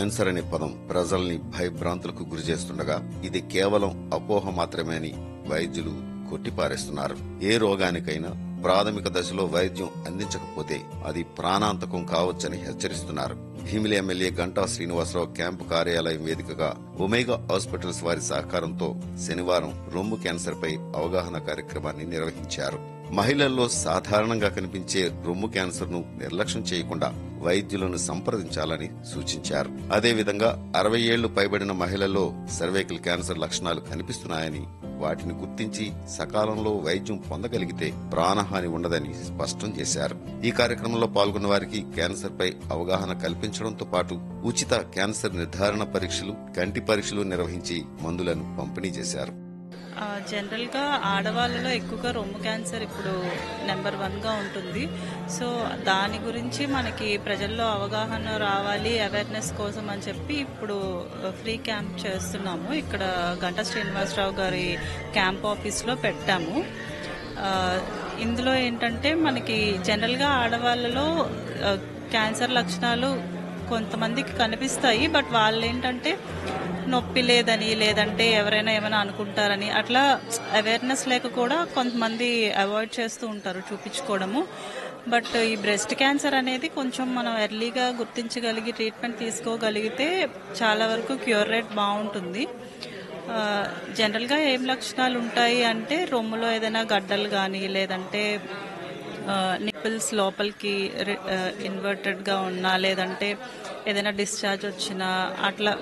Cancer అనే పదం ప్రజల్ని భయభ్రాంతులకు గురిచేస్తుండగా ఇది కేవలం అపోహ మాత్రమే అని వైద్యులు కొట్టిపారేస్తున్నారు. ఏ రోగానికైనా ప్రాథమిక దశలో వైద్యం అందించకపోతే అది ప్రాణాంతకం కావచ్చని హెచ్చరిస్తున్నారు. భీమిలి ఎమ్మెల్యే గంటా శ్రీనివాసరావు క్యాంపు కార్యాలయం వేదికగా ఒమేగా హాస్పిటల్స్ వారి సహకారంతో శనివారం రొమ్ము క్యాన్సర్ పై అవగాహన కార్యక్రమాన్ని నిర్వహించారు. మహిళల్లో సాధారణంగా కనిపించే రొమ్ము క్యాన్సర్ ను నిర్లక్ష్యం చేయకుండా వైద్యులను సంప్రదించాలని సూచించారు. అదేవిధంగా 60 ఏళ్లు పైబడిన మహిళల్లో సర్వైకల్ క్యాన్సర్ లక్షణాలు కనిపిస్తున్నాయని, వాటిని గుర్తించి సకాలంలో వైద్యం పొందగలిగితే ప్రాణహాని ఉండదని స్పష్టం చేశారు. ఈ కార్యక్రమంలో పాల్గొన్న వారికి క్యాన్సర్ పై అవగాహన కల్పించడంతో పాటు ఉచిత క్యాన్సర్ నిర్ధారణ పరీక్షలు, కంటి పరీక్షలు నిర్వహించి మందులను పంపిణీ చేశారు. జనరల్గా ఆడవాళ్ళలో ఎక్కువగా రొమ్ము క్యాన్సర్ ఇప్పుడు నెంబర్ 1గా ఉంటుంది. సో దాని గురించి మనకి ప్రజల్లో అవగాహన రావాలి, అవేర్నెస్ కోసం అని చెప్పి ఇప్పుడు ఫ్రీ క్యాంప్ చేస్తున్నాము. ఇక్కడ గంటా శ్రీనివాసరావు గారి క్యాంప్ ఆఫీస్లో పెట్టాము. ఇందులో ఏంటంటే మనకి జనరల్గా ఆడవాళ్ళలో క్యాన్సర్ లక్షణాలు కొంతమందికి కనిపిస్తాయి. బట్ వాళ్ళు ఏంటంటే నొప్పి లేదని, లేదంటే ఎవరైనా ఏమైనా అనుకుంటారని అట్లా అవేర్నెస్ లేక కూడా కొంతమంది అవాయిడ్ చేస్తూ ఉంటారు చూపించుకోవడము. బట్ ఈ బ్రెస్ట్ క్యాన్సర్ అనేది కొంచెం మనం ఎర్లీగా గుర్తించగలిగి ట్రీట్మెంట్ తీసుకోగలిగితే చాలా వరకు క్యూర్ రేట్ బాగుంటుంది. జనరల్గా ఏం లక్షణాలు ఉంటాయి అంటే రొమ్ములో ఏదైనా గడ్డలు కానీ, లేదంటే నిప్పుల్స్ లోపలికి ఇన్వర్టెడ్ గా ఉన్నా, లేదంటే ఏదైనా డిశ్చార్జ్ వచ్చినా అట్లా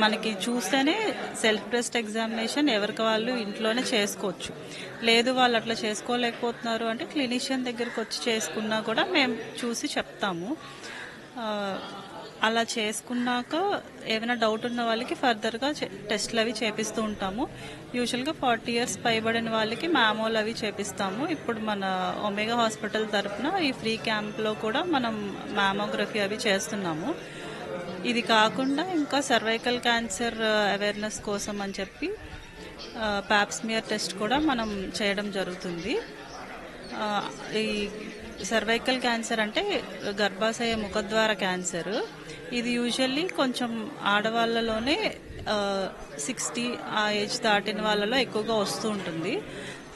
మనకి చూస్తేనే సెల్ఫ్ బ్రెస్ట్ ఎగ్జామినేషన్ ఎవరికి వాళ్ళు ఇంట్లోనే చేసుకోవచ్చు. లేదు వాళ్ళు అట్లా చేసుకోలేకపోతున్నారు అంటే క్లినిషియన్ దగ్గరికి వచ్చి చేసుకున్నా కూడా మేము చూసి చెప్తాము. అలా చేసుకున్నాక ఏమైనా డౌట్ ఉన్న వాళ్ళకి ఫర్దర్గా టెస్ట్లు అవి చేపిస్తూ ఉంటాము. యూజువల్గా 40 ఇయర్స్ పైబడిన వాళ్ళకి మ్యామోలు అవి చేపిస్తాము. ఇప్పుడు మన ఒమేగా హాస్పిటల్ తరఫున ఈ ఫ్రీ క్యాంప్లో కూడా మనం మ్యామోగ్రఫీ అవి చేస్తున్నాము. ఇది కాకుండా ఇంకా సర్వైకల్ క్యాన్సర్ అవేర్నెస్ కోసం అని చెప్పి పాప్స్మియర్ టెస్ట్ కూడా మనం చేయడం జరుగుతుంది. ఈ సర్వైకల్ క్యాన్సర్ అంటే గర్భాశయ ముఖద్వార క్యాన్సర్. ఇది యూజువల్లీ కొంచెం ఆడవాళ్ళలోనే 60 ఆ ఏజ్ దాటిన వాళ్ళలో ఎక్కువగా వస్తూ ఉంటుంది.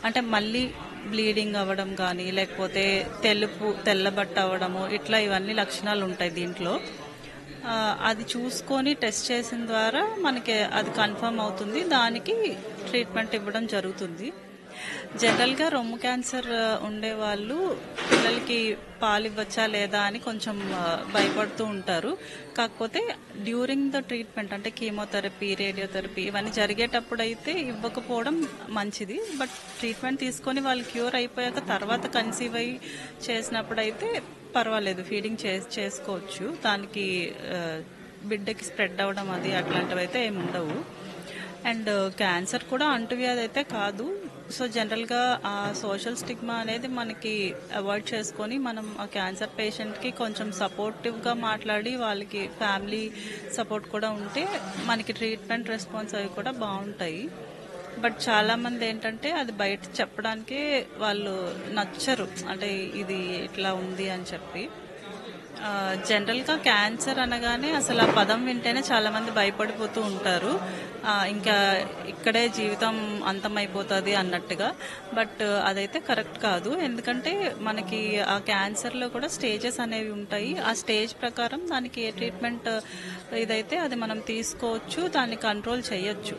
అంటే మళ్ళీ బ్లీడింగ్ అవ్వడం కానీ, లేకపోతే తెల్లబట్ట అవ్వడము, ఇట్లా ఇవన్నీ లక్షణాలు ఉంటాయి దీంట్లో. అది చూసుకొని టెస్ట్ చేసిన ద్వారా మనకి అది కన్ఫర్మ్ అవుతుంది. దానికి ట్రీట్మెంట్ ఇవ్వడం జరుగుతుంది. జనరల్గా రొమ్ము క్యాన్సర్ ఉండేవాళ్ళు పిల్లలకి పాలు ఇవ్వచ్చా లేదా అని కొంచెం భయపడుతూ ఉంటారు. కాకపోతే డ్యూరింగ్ ద ట్రీట్మెంట్ అంటే కీమోథెరపీ, రేడియోథెరపీ ఇవన్నీ జరిగేటప్పుడు అయితే ఇవ్వకపోవడం మంచిది. బట్ ట్రీట్మెంట్ తీసుకొని వాళ్ళు క్యూర్ అయిపోయాక తర్వాత కన్సీవ్ అయ్యి చేసినప్పుడు అయితే పర్వాలేదు, ఫీడింగ్ చేసుకోవచ్చు. దానికి బిడ్డకి స్ప్రెడ్ అవ్వడం అది అట్లాంటివి అయితే ఏమి ఉండవు. అండ్ క్యాన్సర్ కూడా అంటువ్యాధి అయితే కాదు. సో జనరల్గా ఆ సోషల్ స్టిగ్మా అనేది మనకి అవాయిడ్ చేసుకొని మనం ఆ క్యాన్సర్ పేషెంట్కి కొంచెం సపోర్టివ్గా మాట్లాడి వాళ్ళకి ఫ్యామిలీ సపోర్ట్ కూడా ఉంటే మనకి ట్రీట్మెంట్ రెస్పాన్స్ అవి కూడా బాగుంటాయి. బట్ చాలా మంది ఏంటంటే అది బయట చెప్పడానికే వాళ్ళు నచ్చరు, అంటే ఇది ఇట్లా ఉంది అని చెప్పి. జనరల్గా క్యాన్సర్ అనగానే అసలు ఆ పదం వింటేనే చాలా మంది భయపడిపోతూ ఉంటారు. ఇంకా ఇక్కడే జీవితం అంతమైపోతుంది అన్నట్టుగా. బట్ అదైతే కరెక్ట్ కాదు. ఎందుకంటే మనకి ఆ క్యాన్సర్లో కూడా స్టేజెస్ అనేవి ఉంటాయి. ఆ స్టేజ్ ప్రకారం దానికి ఏ ట్రీట్మెంట్ ఇదైతే అది మనం తీసుకోవచ్చు, దాన్ని కంట్రోల్ చేయొచ్చు.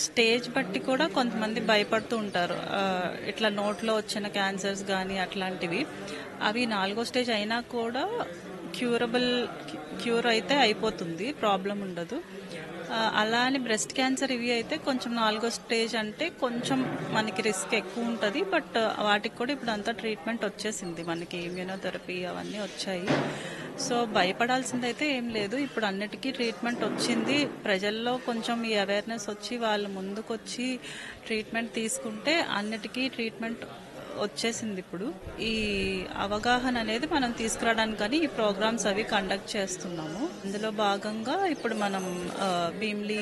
స్టేజ్ బట్టి కూడా కొంతమంది భయపడుతూ ఉంటారు. ఇట్లా నోట్లో వచ్చిన క్యాన్సర్స్ కానీ అట్లాంటివి, అవి 4వ స్టేజ్ అయినా కూడా క్యూర్ అయితే అయిపోతుంది, ప్రాబ్లం ఉండదు. అలా అని బ్రెస్ట్ క్యాన్సర్ ఇవి అయితే కొంచెం 4వ స్టేజ్ అంటే కొంచెం మనకి రిస్క్ ఎక్కువ ఉంటుంది. బట్ వాటికి కూడా ఇప్పుడు అంతా ట్రీట్మెంట్ వచ్చేసింది, మనకి ఇమ్యూనోథెరపీ అవన్నీ వచ్చాయి. సో భయపడాల్సిందైతే ఏం లేదు. ఇప్పుడు అన్నిటికీ ట్రీట్మెంట్ వచ్చింది. ప్రజల్లో కొంచెం ఈ అవేర్నెస్ వచ్చి వాళ్ళు ముందుకొచ్చి ట్రీట్మెంట్ తీసుకుంటే అన్నిటికీ ట్రీట్మెంట్ వచ్చేసింది. ఇప్పుడు ఈ అవగాహన అనేది మనం తీసుకురావడానికని ఈ ప్రోగ్రామ్స్ అవి కండక్ట్ చేస్తున్నాము. ఇందులో భాగంగా ఇప్పుడు మనం భీమిలి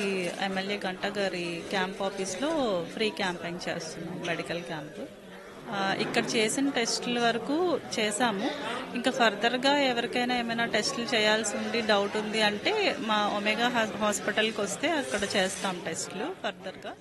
ఎమ్మెల్యే గంటా గారి క్యాంప్ ఆఫీస్లో ఫ్రీ క్యాంపెయిన్ చేస్తున్నాం, మెడికల్ క్యాంప్. ఇక్కడ చేసిన టెస్టుల వరకు చేసాము. ఇంకా ఫర్దర్గా ఎవరికైనా ఏమైనా టెస్టులు చేయాల్సి ఉండి డౌట్ ఉంది అంటే మా ఒమేగా హాస్పిటల్కి వస్తే అక్కడ చేస్తాం టెస్టులు ఫర్దర్గా.